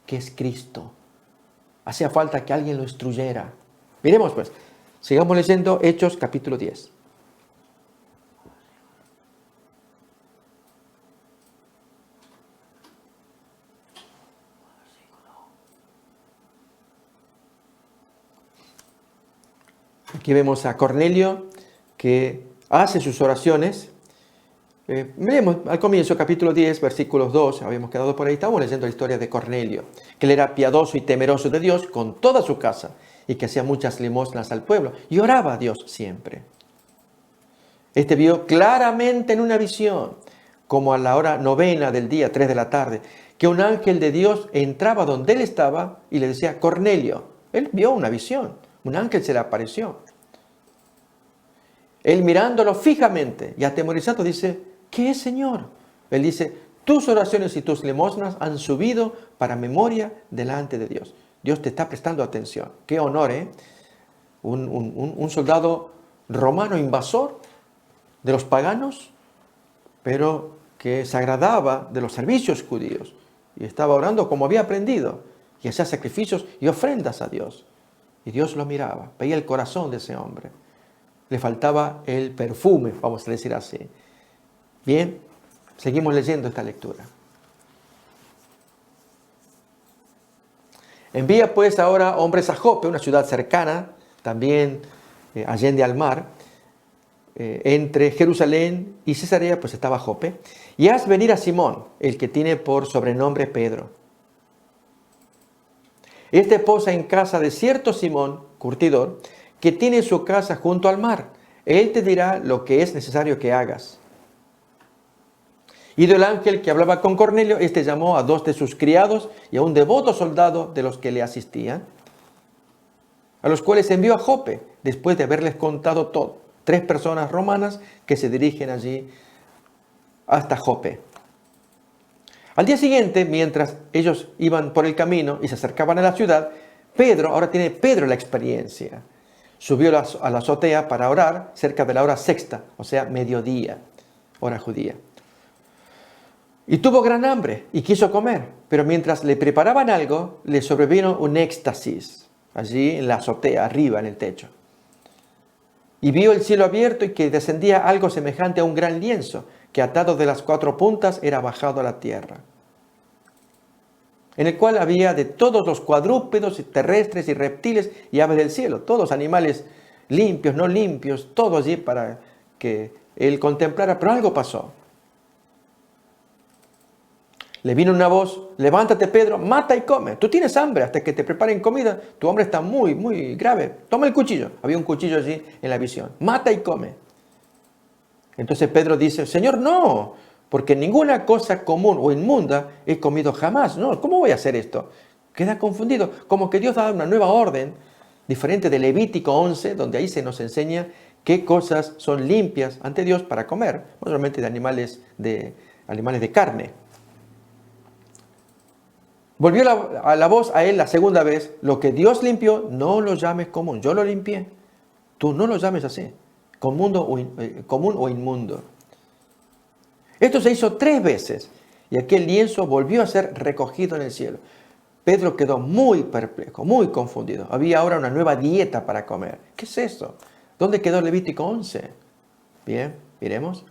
que es Cristo. Hacía falta que alguien lo instruyera. Miremos pues, sigamos leyendo Hechos capítulo 10. Aquí vemos a Cornelio que hace sus oraciones. Miremos al comienzo, capítulo 10, versículos 2, habíamos quedado por ahí, estamos leyendo la historia de Cornelio, que él era piadoso y temeroso de Dios con toda su casa, y que hacía muchas limosnas al pueblo, y oraba a Dios siempre. Este vio claramente en una visión, como a la hora novena del día, 3 de la tarde, que un ángel de Dios entraba donde él estaba y le decía, Cornelio. Él vio una visión, un ángel se le apareció. Él mirándolo fijamente y atemorizado dice, ¿qué es, Señor? Él dice, tus oraciones y tus limosnas han subido para memoria delante de Dios. Dios te está prestando atención. Qué honor, ¿eh? Un soldado romano invasor de los paganos, pero que se agradaba de los servicios judíos y estaba orando como había aprendido y hacía sacrificios y ofrendas a Dios. Y Dios lo miraba, veía el corazón de ese hombre. Le faltaba el perfume, vamos a decir así. Bien, seguimos leyendo esta lectura. Envía pues ahora hombres a Jope, una ciudad cercana, también allende al mar, entre Jerusalén y Cesarea, pues estaba Jope, y haz venir a Simón, el que tiene por sobrenombre Pedro. Este posa en casa de cierto Simón, curtidor, que tiene su casa junto al mar. Él te dirá lo que es necesario que hagas. Y del ángel que hablaba con Cornelio, este llamó a 2 de sus criados y a un devoto soldado de los que le asistían, a los cuales envió a Jope, después de haberles contado todo. 3 personas romanas que se dirigen allí hasta Jope. Al día siguiente, mientras ellos iban por el camino y se acercaban a la ciudad, ahora tiene Pedro la experiencia. Subió a la azotea para orar cerca de la hora sexta, o sea, mediodía, hora judía. Y tuvo gran hambre y quiso comer, pero mientras le preparaban algo, le sobrevino un éxtasis, allí en la azotea, arriba en el techo. Y vio el cielo abierto y que descendía algo semejante a un gran lienzo, que atado de las 4 puntas era bajado a la tierra, en el cual había de todos los cuadrúpedos, terrestres y reptiles y aves del cielo, todos animales limpios, no limpios, todo allí para que él contemplara. Pero algo pasó. Le vino una voz: levántate, Pedro, mata y come. Tú tienes hambre hasta que te preparen comida. Tu hambre está muy, muy grave. Toma el cuchillo. Había un cuchillo allí en la visión. Mata y come. Entonces Pedro dice: Señor, no, porque ninguna cosa común o inmunda he comido jamás. No, ¿cómo voy a hacer esto? Queda confundido, como que Dios da una nueva orden, diferente de Levítico 11, donde ahí se nos enseña qué cosas son limpias ante Dios para comer, no solamente de animales de carne. Volvió la voz a él la segunda vez: lo que Dios limpió, no lo llames común. Yo lo limpié. Tú no lo llames así, común o inmundo. Esto se hizo 3 veces y aquel lienzo volvió a ser recogido en el cielo. Pedro quedó muy perplejo, muy confundido. Había ahora una nueva dieta para comer. ¿Qué es eso? ¿Dónde quedó Levítico 11? Bien, miremos.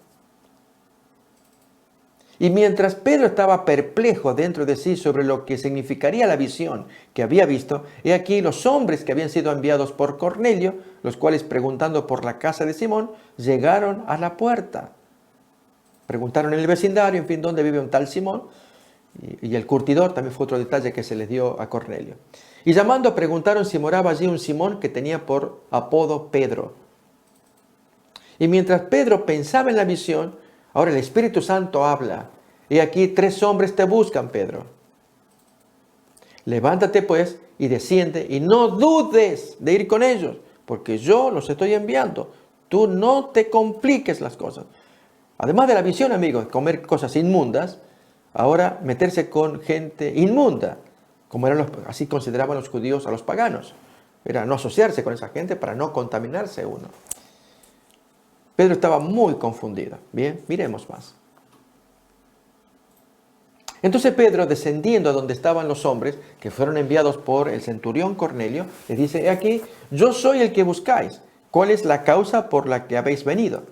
Y mientras Pedro estaba perplejo dentro de sí sobre lo que significaría la visión que había visto, he aquí los hombres que habían sido enviados por Cornelio, los cuales, preguntando por la casa de Simón, llegaron a la puerta. Preguntaron en el vecindario, en fin, dónde vive un tal Simón. Y el curtidor también fue otro detalle que se les dio a Cornelio. Y llamando, preguntaron si moraba allí un Simón que tenía por apodo Pedro. Y mientras Pedro pensaba en la visión, ahora el Espíritu Santo habla: he aquí 3 hombres te buscan, Pedro. Levántate pues y desciende y no dudes de ir con ellos, porque yo los estoy enviando. Tú no te compliques las cosas. Además de la visión, amigos, comer cosas inmundas, ahora meterse con gente inmunda, como así consideraban los judíos a los paganos. Era no asociarse con esa gente para no contaminarse uno. Pedro estaba muy confundido. Bien, miremos más. Entonces Pedro, descendiendo a donde estaban los hombres que fueron enviados por el centurión Cornelio, les dice: he aquí, yo soy el que buscáis. ¿Cuál es la causa por la que habéis venido?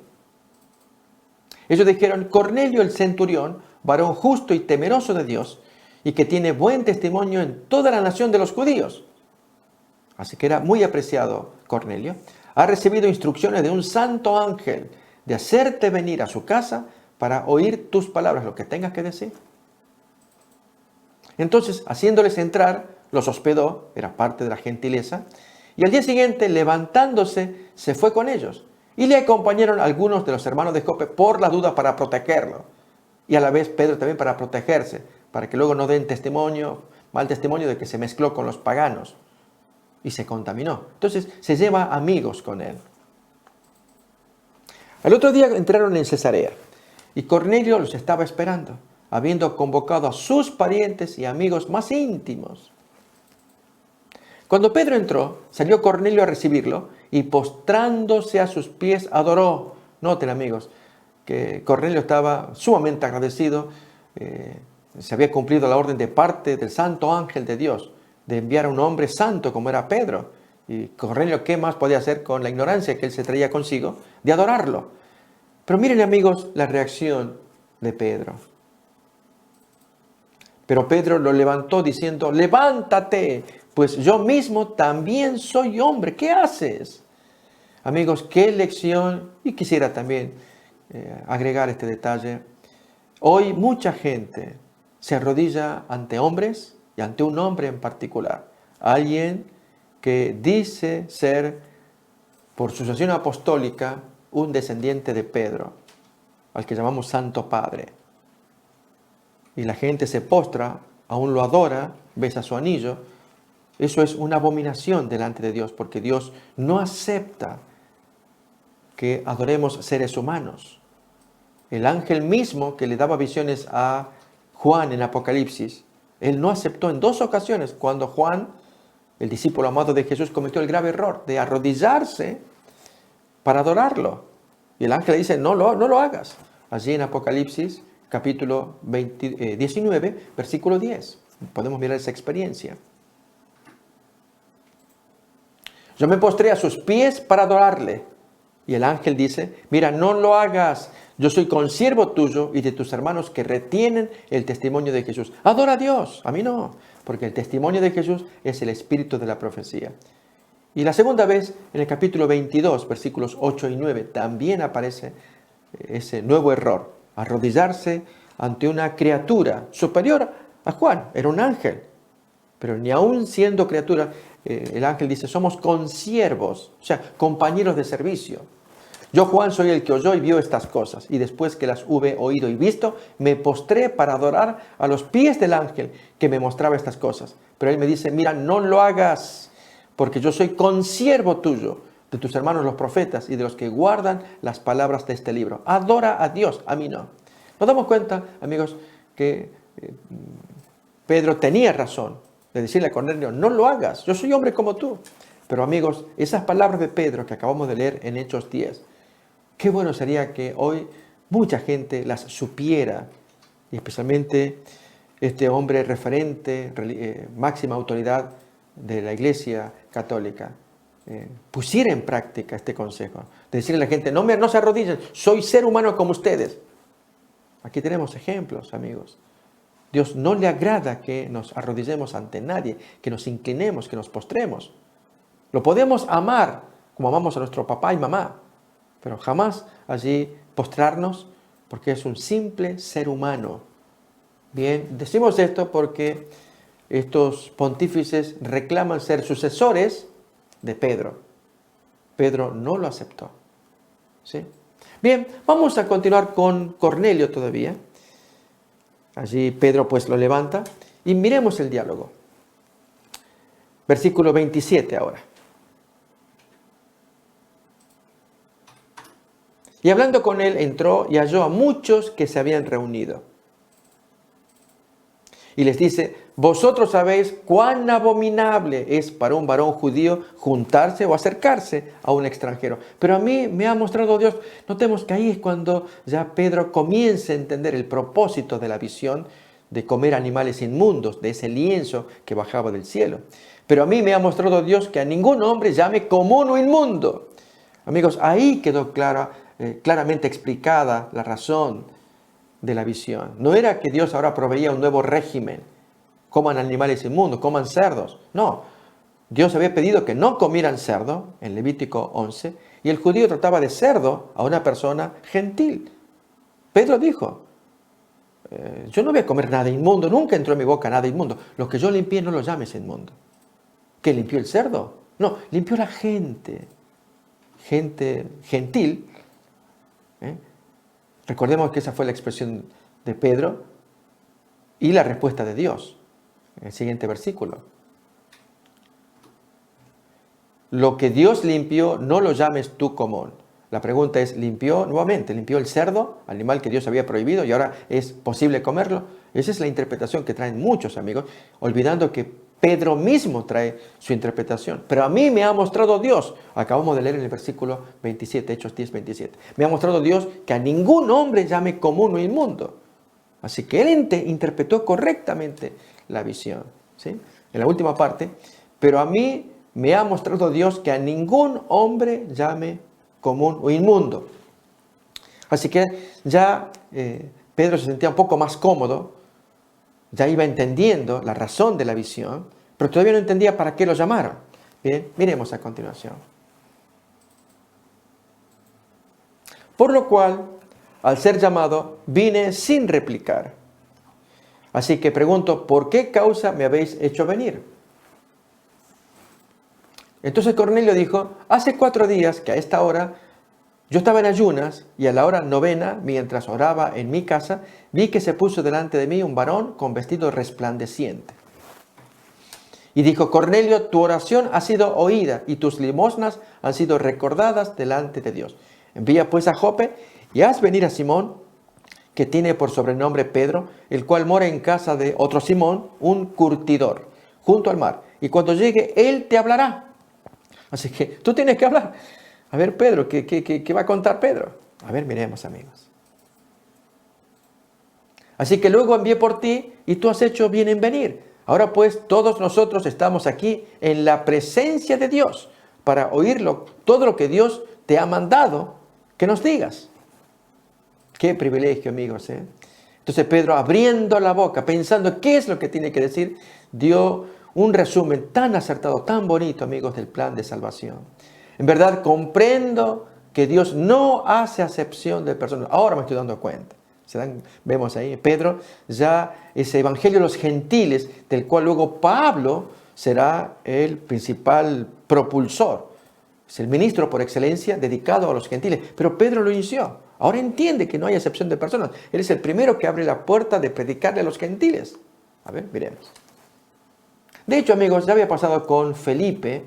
Ellos dijeron: Cornelio el centurión, varón justo y temeroso de Dios, y que tiene buen testimonio en toda la nación de los judíos. Así que era muy apreciado Cornelio. Ha recibido instrucciones de un santo ángel de hacerte venir a su casa para oír tus palabras, lo que tengas que decir. Entonces, haciéndoles entrar, los hospedó, era parte de la gentileza, y al día siguiente, levantándose, se fue con ellos. Y le acompañaron algunos de los hermanos de Jope por la duda, para protegerlo. Y a la vez Pedro también para protegerse, para que luego no den mal testimonio de que se mezcló con los paganos y se contaminó. Entonces se lleva amigos con él. Al otro día entraron en Cesarea y Cornelio los estaba esperando, habiendo convocado a sus parientes y amigos más íntimos. Cuando Pedro entró, salió Cornelio a recibirlo y postrándose a sus pies adoró. Noten, amigos, que Cornelio estaba sumamente agradecido. Se había cumplido la orden de parte del santo ángel de Dios de enviar a un hombre santo como era Pedro. Y Cornelio, ¿qué más podía hacer con la ignorancia que él se traía consigo? De adorarlo. Pero miren, amigos, la reacción de Pedro. Pero Pedro lo levantó diciendo: levántate, pues yo mismo también soy hombre. ¿Qué haces? Amigos, qué lección. Y quisiera también agregar este detalle. Hoy mucha gente se arrodilla ante hombres y ante un hombre en particular. Alguien que dice ser, por sucesión apostólica, un descendiente de Pedro, al que llamamos Santo Padre. Y la gente se postra, aún lo adora, besa su anillo. Eso es una abominación delante de Dios, porque Dios no acepta que adoremos seres humanos. El ángel mismo que le daba visiones a Juan en Apocalipsis, él no aceptó en 2 ocasiones cuando Juan, el discípulo amado de Jesús, cometió el grave error de arrodillarse para adorarlo. Y el ángel le dice: no lo hagas. Allí en Apocalipsis, capítulo 19, versículo 10. Podemos mirar esa experiencia. Yo me postré a sus pies para adorarle. Y el ángel dice: mira, no lo hagas. Yo soy consiervo tuyo y de tus hermanos que retienen el testimonio de Jesús. Adora a Dios, a mí no, porque el testimonio de Jesús es el espíritu de la profecía. Y la segunda vez, en el capítulo 22, versículos 8 y 9, también aparece ese nuevo error: arrodillarse ante una criatura superior a Juan. Era un ángel, pero ni aún siendo criatura, el ángel dice: somos consiervos, o sea, compañeros de servicio. Yo, Juan, soy el que oyó y vio estas cosas, y después que las hube oído y visto, me postré para adorar a los pies del ángel que me mostraba estas cosas. Pero él me dice: mira, no lo hagas, porque yo soy consiervo tuyo, de tus hermanos los profetas y de los que guardan las palabras de este libro. Adora a Dios, a mí no. Nos damos cuenta, amigos, que Pedro tenía razón de decirle a Cornelio: no lo hagas, yo soy hombre como tú. Pero, amigos, esas palabras de Pedro que acabamos de leer en Hechos 10, qué bueno sería que hoy mucha gente las supiera, y especialmente este hombre referente, máxima autoridad de la Iglesia Católica, pusiera en práctica este consejo, de decirle a la gente: no se arrodillen, soy ser humano como ustedes. Aquí tenemos ejemplos, amigos. Dios no le agrada que nos arrodillemos ante nadie, que nos inclinemos, que nos postremos. Lo podemos amar como amamos a nuestro papá y mamá, pero jamás allí postrarnos, porque es un simple ser humano. Bien, decimos esto porque estos pontífices reclaman ser sucesores de Pedro. Pedro no lo aceptó. ¿Sí? Bien, vamos a continuar con Cornelio todavía. Allí Pedro pues lo levanta y miremos el diálogo. Versículo 27 ahora. Y hablando con él, entró y halló a muchos que se habían reunido. Y les dice: vosotros sabéis cuán abominable es para un varón judío juntarse o acercarse a un extranjero. Pero a mí me ha mostrado Dios. Notemos que ahí es cuando ya Pedro comienza a entender el propósito de la visión de comer animales inmundos, de ese lienzo que bajaba del cielo. Pero a mí me ha mostrado Dios que a ningún hombre llame común o inmundo. Amigos, ahí quedó claramente explicada la razón de la visión. No era que Dios ahora proveía un nuevo régimen: coman animales inmundos, coman cerdos. No, Dios había pedido que no comieran cerdo en Levítico 11, y el judío trataba de cerdo a una persona gentil. Pedro dijo: yo no voy a comer nada inmundo, nunca entró en mi boca nada inmundo. Lo que yo limpié no lo llames inmundo. ¿Qué limpió el cerdo? No, limpió la gente gentil. Recordemos que esa fue la expresión de Pedro y la respuesta de Dios en el siguiente versículo. Lo que Dios limpió, no lo llames tú común. La pregunta es: ¿limpió nuevamente? ¿Limpió el cerdo, animal que Dios había prohibido, y ahora es posible comerlo? Esa es la interpretación que traen muchos, amigos, olvidando que Pedro mismo trae su interpretación. Pero a mí me ha mostrado Dios, acabamos de leer en el versículo 27, Hechos 10, 27. Me ha mostrado Dios que a ningún hombre llame común o inmundo. Así que él interpretó correctamente la visión, ¿sí? En la última parte, pero a mí me ha mostrado Dios que a ningún hombre llame común o inmundo. Así que ya Pedro se sentía un poco más cómodo, ya iba entendiendo la razón de la visión, pero todavía no entendía para qué lo llamaron. Bien, miremos a continuación. Por lo cual, al ser llamado, vine sin replicar. Así que pregunto, ¿por qué causa me habéis hecho venir? Entonces Cornelio dijo, hace 4 días que a esta hora yo estaba en ayunas y a la hora 9, mientras oraba en mi casa, vi que se puso delante de mí un varón con vestido resplandeciente. Y dijo, Cornelio, tu oración ha sido oída y tus limosnas han sido recordadas delante de Dios. Envía pues a Jope y haz venir a Simón, que tiene por sobrenombre Pedro, el cual mora en casa de otro Simón, un curtidor, junto al mar. Y cuando llegue, él te hablará. Así que tú tienes que hablar. A ver, Pedro, ¿qué va a contar Pedro? A ver, miremos, amigos. Así que luego envié por ti y tú has hecho bien en venir. Ahora pues todos nosotros estamos aquí en la presencia de Dios para oírlo, todo lo que Dios te ha mandado que nos digas. Qué privilegio, amigos, ¿eh? Entonces Pedro, abriendo la boca, pensando qué es lo que tiene que decir, dio un resumen tan acertado, tan bonito, amigos, del plan de salvación. En verdad comprendo que Dios no hace acepción de personas. Ahora me estoy dando cuenta. Vemos ahí, Pedro, ya ese evangelio de los gentiles, del cual luego Pablo será el principal propulsor. Es el ministro por excelencia dedicado a los gentiles. Pero Pedro lo inició. Ahora entiende que no hay acepción de personas. Él es el primero que abre la puerta de predicarle a los gentiles. A ver, miremos. De hecho, amigos, ya había pasado con Felipe.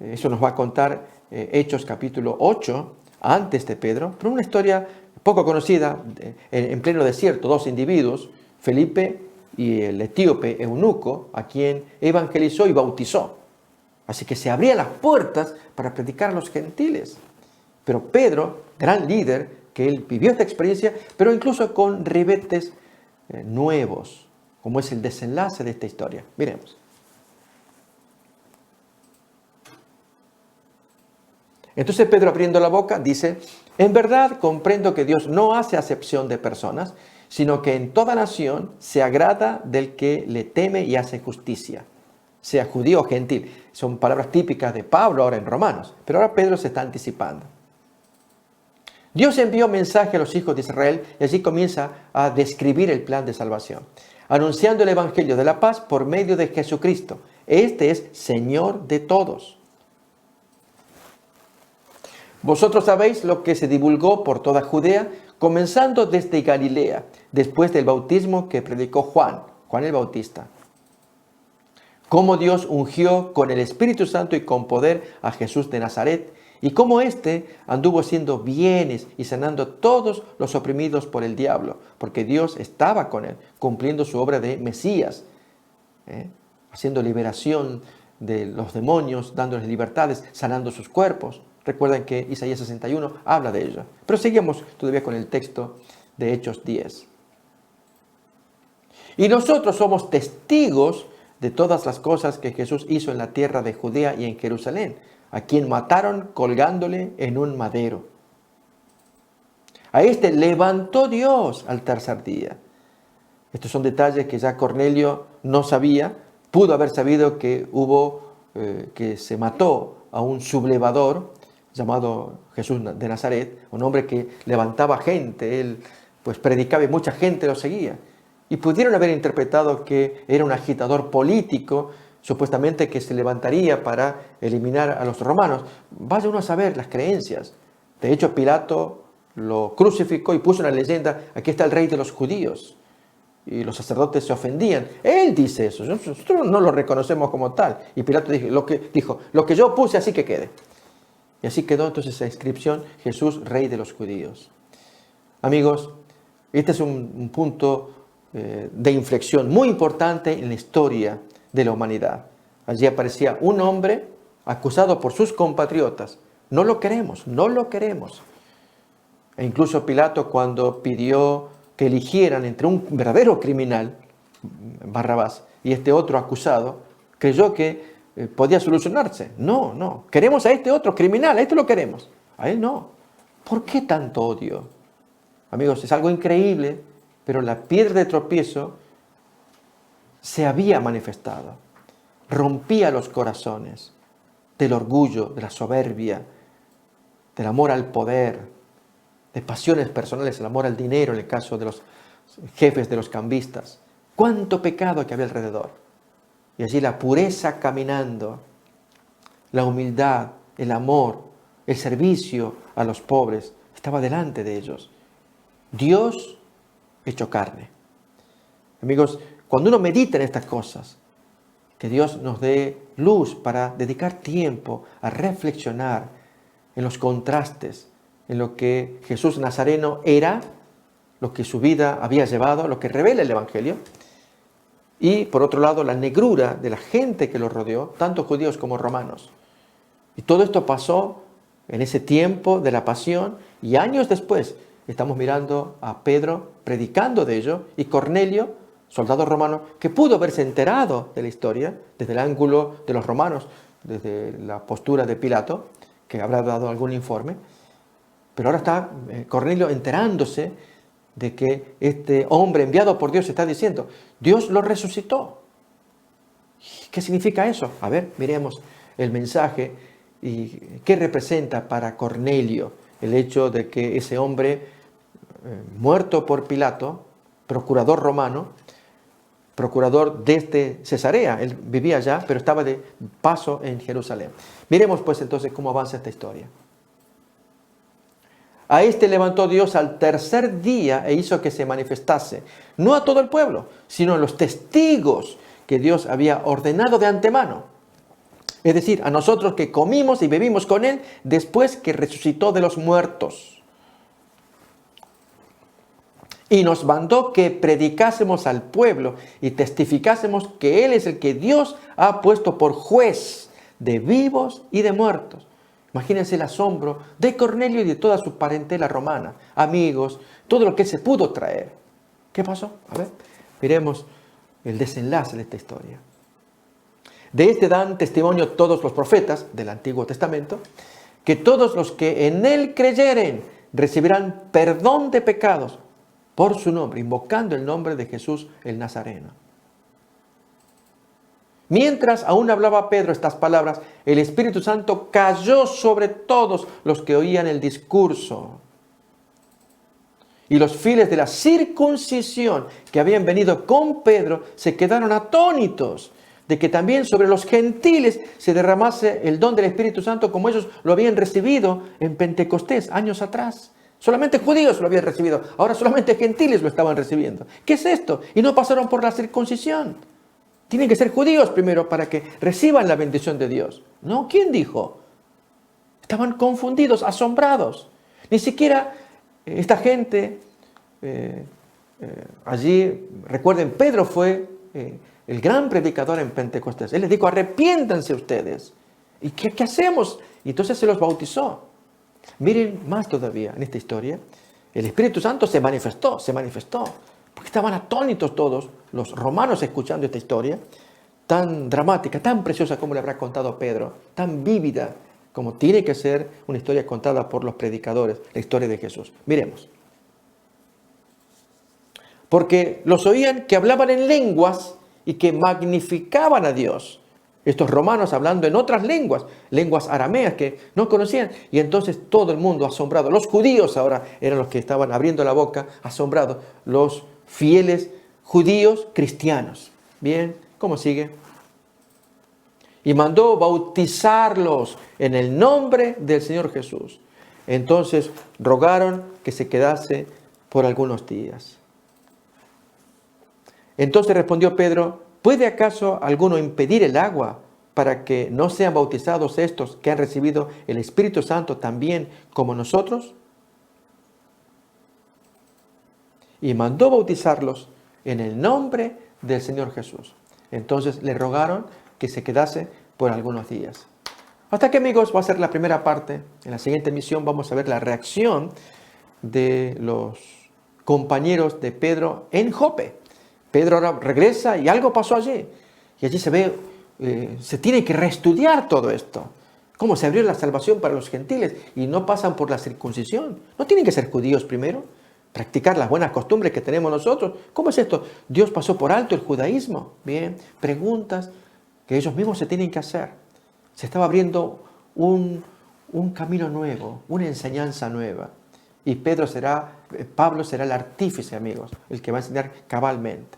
Eso nos va a contar Hechos capítulo 8, antes de Pedro. Pero una historia poco conocida, en pleno desierto, 2 individuos, Felipe y el etíope eunuco, a quien evangelizó y bautizó. Así que se abrían las puertas para predicar a los gentiles. Pero Pedro, gran líder, que él vivió esta experiencia, pero incluso con ribetes nuevos, como es el desenlace de esta historia. Miremos. Entonces Pedro, abriendo la boca, dice, en verdad comprendo que Dios no hace acepción de personas, sino que en toda nación se agrada del que le teme y hace justicia, sea judío o gentil. Son palabras típicas de Pablo ahora en Romanos, pero ahora Pedro se está anticipando. Dios envió mensaje a los hijos de Israel y allí comienza a describir el plan de salvación, anunciando el evangelio de la paz por medio de Jesucristo. Este es Señor de todos. Vosotros sabéis lo que se divulgó por toda Judea, comenzando desde Galilea, después del bautismo que predicó Juan el Bautista. Cómo Dios ungió con el Espíritu Santo y con poder a Jesús de Nazaret, y cómo éste anduvo haciendo bienes y sanando todos los oprimidos por el diablo, porque Dios estaba con él, cumpliendo su obra de Mesías, haciendo liberación de los demonios, dándoles libertades, sanando sus cuerpos. Recuerden que Isaías 61 habla de ello. Pero seguimos todavía con el texto de Hechos 10. Y nosotros somos testigos de todas las cosas que Jesús hizo en la tierra de Judea y en Jerusalén, a quien mataron colgándole en un madero. A este levantó Dios al tercer día. Estos son detalles que ya Cornelio no sabía. Pudo haber sabido que que se mató a un sublevador llamado Jesús de Nazaret, un hombre que levantaba gente, él pues predicaba y mucha gente lo seguía. Y pudieron haber interpretado que era un agitador político, supuestamente que se levantaría para eliminar a los romanos. Vaya uno a saber las creencias. De hecho, Pilato lo crucificó y puso una leyenda, aquí está el rey de los judíos. Y los sacerdotes se ofendían. Él dice eso, nosotros no lo reconocemos como tal. Y Pilato dijo, lo que yo puse así que quede. Y así quedó entonces esa inscripción, Jesús, Rey de los Judíos. Amigos, este es un punto de inflexión muy importante en la historia de la humanidad. Allí aparecía un hombre acusado por sus compatriotas. No lo queremos, no lo queremos. E incluso Pilato, cuando pidió que eligieran entre un verdadero criminal, Barrabás, y este otro acusado, creyó que podía solucionarse. No, no. Queremos a este otro criminal, a este lo queremos. A él no. ¿Por qué tanto odio? Amigos, es algo increíble, pero la piedra de tropiezo se había manifestado. Rompía los corazones del orgullo, de la soberbia, del amor al poder, de pasiones personales, el amor al dinero en el caso de los jefes de los cambistas. Cuánto pecado que había alrededor. Y allí la pureza caminando, la humildad, el amor, el servicio a los pobres, estaba delante de ellos. Dios hecho carne. Amigos, cuando uno medita en estas cosas, que Dios nos dé luz para dedicar tiempo a reflexionar en los contrastes, en lo que Jesús Nazareno era, lo que su vida había llevado, lo que revela el Evangelio, y por otro lado la negrura de la gente que lo rodeó, tanto judíos como romanos. Y todo esto pasó en ese tiempo de la pasión, y años después estamos mirando a Pedro predicando de ello, y Cornelio, soldado romano, que pudo haberse enterado de la historia desde el ángulo de los romanos, desde la postura de Pilato, que habrá dado algún informe, pero ahora está Cornelio enterándose de que este hombre enviado por Dios está diciendo, Dios lo resucitó. ¿Qué significa eso? A ver, miremos el mensaje y qué representa para Cornelio el hecho de que ese hombre muerto por Pilato, procurador romano, procurador desde Cesarea, él vivía allá, pero estaba de paso en Jerusalén. Miremos pues entonces cómo avanza esta historia. A este levantó Dios al tercer día e hizo que se manifestase, no a todo el pueblo, sino a los testigos que Dios había ordenado de antemano. Es decir, a nosotros que comimos y bebimos con Él después que resucitó de los muertos. Y nos mandó que predicásemos al pueblo y testificásemos que Él es el que Dios ha puesto por juez de vivos y de muertos. Imagínense el asombro de Cornelio y de toda su parentela romana, amigos, todo lo que se pudo traer. ¿Qué pasó? A ver, miremos el desenlace de esta historia. De este dan testimonio todos los profetas del Antiguo Testamento, que todos los que en Él creyeren recibirán perdón de pecados por su nombre, invocando el nombre de Jesús el Nazareno. Mientras aún hablaba Pedro estas palabras, el Espíritu Santo cayó sobre todos los que oían el discurso. Y los fieles de la circuncisión que habían venido con Pedro se quedaron atónitos de que también sobre los gentiles se derramase el don del Espíritu Santo como ellos lo habían recibido en Pentecostés años atrás. Solamente judíos lo habían recibido, ahora solamente gentiles lo estaban recibiendo. ¿Qué es esto? Y no pasaron por la circuncisión. Tienen que ser judíos primero para que reciban la bendición de Dios. ¿No? ¿Quién dijo? Estaban confundidos, asombrados. Ni siquiera esta gente, allí, recuerden, Pedro fue el gran predicador en Pentecostés. Él les dijo, arrepiéntanse ustedes. ¿Y qué hacemos? Y entonces se los bautizó. Miren más todavía en esta historia. El Espíritu Santo se manifestó. Porque estaban atónitos todos los romanos escuchando esta historia, tan dramática, tan preciosa como le habrá contado Pedro, tan vívida como tiene que ser una historia contada por los predicadores, la historia de Jesús. Miremos. Porque los oían que hablaban en lenguas y que magnificaban a Dios. Estos romanos hablando en otras lenguas arameas que no conocían. Y entonces todo el mundo asombrado. Los judíos ahora eran los que estaban abriendo la boca, asombrados. Los fieles judíos cristianos. Bien, ¿cómo sigue? Y mandó bautizarlos en el nombre del Señor Jesús. Entonces rogaron que se quedase por algunos días. Entonces respondió Pedro, ¿puede acaso alguno impedir el agua para que no sean bautizados estos que han recibido el Espíritu Santo también como nosotros? Y mandó bautizarlos en el nombre del Señor Jesús. Entonces le rogaron que se quedase por algunos días. Hasta aquí, amigos, va a ser la primera parte. En la siguiente emisión vamos a ver la reacción de los compañeros de Pedro en Jope. Pedro ahora regresa y algo pasó allí. Y allí se ve, se tiene que reestudiar todo esto. Cómo se abrió la salvación para los gentiles y no pasan por la circuncisión. No tienen que ser judíos primero, practicar las buenas costumbres que tenemos nosotros. ¿Cómo es esto? Dios pasó por alto el judaísmo. Bien, preguntas que ellos mismos se tienen que hacer. Se estaba abriendo un camino nuevo, una enseñanza nueva. Y Pablo será el artífice, amigos, el que va a enseñar cabalmente.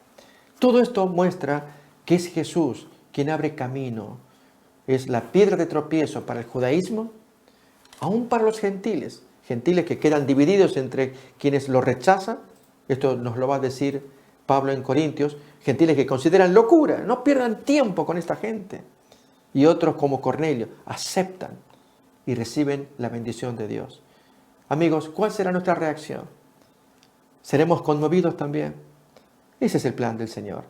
Todo esto muestra que es Jesús quien abre camino. Es la piedra de tropiezo para el judaísmo, aún para los gentiles. Gentiles que quedan divididos entre quienes lo rechazan. Esto nos lo va a decir Pablo en Corintios. Gentiles que consideran locura, no pierdan tiempo con esta gente. Y otros como Cornelio aceptan y reciben la bendición de Dios. Amigos, ¿cuál será nuestra reacción? ¿Seremos conmovidos también? Ese es el plan del Señor.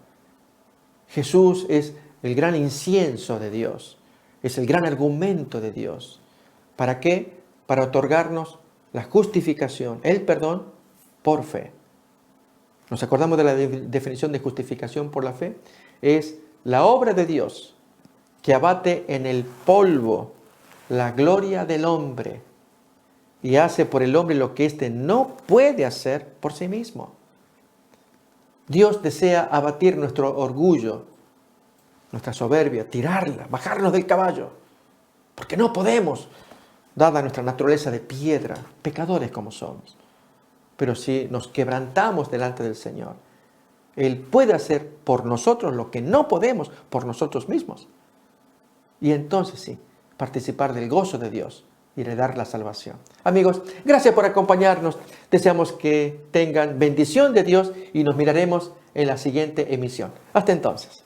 Jesús es el gran incienso de Dios, es el gran argumento de Dios. ¿Para qué? Para otorgarnos la justificación, el perdón por fe. ¿Nos acordamos de la definición de justificación por la fe? Es la obra de Dios que abate en el polvo la gloria del hombre y hace por el hombre lo que éste no puede hacer por sí mismo. Dios desea abatir nuestro orgullo, nuestra soberbia, tirarla, bajarnos del caballo, porque no podemos, dada nuestra naturaleza de piedra, pecadores como somos. Pero si nos quebrantamos delante del Señor, Él puede hacer por nosotros lo que no podemos por nosotros mismos. Y entonces sí, participar del gozo de Dios y heredar la salvación. Amigos, gracias por acompañarnos. Deseamos que tengan bendición de Dios y nos miraremos en la siguiente emisión. Hasta entonces.